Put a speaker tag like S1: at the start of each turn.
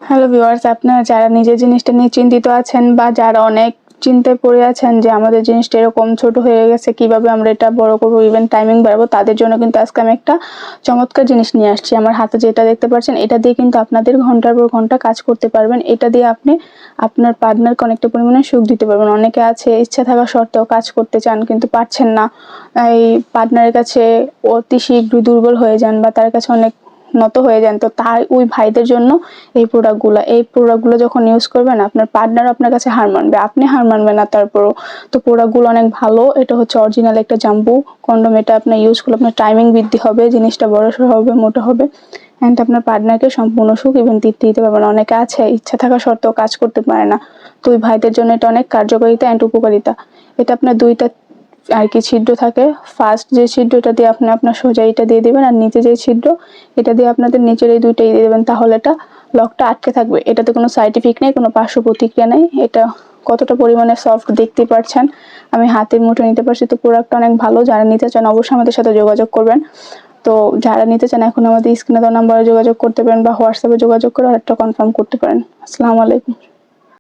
S1: Hello viewers, আপনারা যারা নিজের জিনিসটা নিয়ে চিন্তিত আছেন বা যারা অনেক চিন্তায় পড়ে আছেন যে আমাদের জিনিসটা এরকম ছোট হয়ে গেছে, কিভাবে আমরা এটা বড় করবো, ইভেন টাইমিং বাড়াবো, তাদের জন্য কিন্তু আজকে আমি একটা চমৎকার জিনিস নিয়ে আসছি। আমার হাতে যেটা দেখতে পাচ্ছেন, এটা দিয়ে কিন্তু আপনাদের ঘন্টার পর ঘন্টা কাজ করতে পারবেন। এটা দিয়ে আপনি আপনার পার্টনারকে অনেকটা পরিমাণে সুখ দিতে পারবেন। অনেকে আছে ইচ্ছা থাকা সত্ত্বেও কাজ করতে চান কিন্তু পারছেন না, এই পার্টনারের কাছে অতি শীঘ্রই দুর্বল হয়ে যান বা তার কাছে অনেক নত হয়ে যান। তো তাই ওই ভাইদের জন্য এই প্রোডাক্টগুলো যখন ইউজ করবেন, আপনার পার্টনার আপনার কাছে হার মানবে, আপনি হার মানবেন না তারপরও। তো প্রোডাক্টগুলো অনেক ভালো। এটা হচ্ছে অরিজিনাল একটা জাম্বু কন্ডম। এটা আপনার ইউজ করলে আপনার টাইমিং বৃদ্ধি হবে, জিনিসটা বড়সড় হবে, মোটা হবে, অ্যান্ড আপনার পার্টনারকে সম্পূর্ণ সুখ ইভেন তৃপ্তি দিতে পারবেন। অনেকে আছে ইচ্ছা থাকা সত্ত্বেও কাজ করতে পারে না, তো ওই ভাইদের জন্য এটা অনেক কার্যকারিতা অ্যান্ড উপকারিতা। এটা আপনার দুইটা আর কি ছিদ্র থাকে। ফার্স্ট যে ছিদ্রটা দিয়ে আপনি আপনার সোজা এটা দিয়ে দিবেন, আর নিচে যে ছিদ্র এটা দিয়ে আপনাদের নিচের এই দুইটাই দিয়ে দেবেন, তাহলে এটা লকটা আটকে থাকবে। এটাতে কোনো সাইড ইফেক্ট নেই, কোনো পার্শ্ব প্রতিক্রিয়া নেই। এটা কতটা পরিমাণে সফট দেখতে পাচ্ছেন, আমি হাতের মুঠো নিতে পারছি। তো প্রোডাক্টটা অনেক ভালো। যারা নিতে চান অবশ্যই আমাদের সাথে যোগাযোগ করবেন। তো যারা নিতে চান এখন আমাদের স্ক্রিনে দেওয়া নাম্বারে যোগাযোগ করতে পারেন বা হোয়াটসঅ্যাপে যোগাযোগ করে অর্ডারটা কনফার্ম করতে পারেন। আসসালামু আলাইকুম।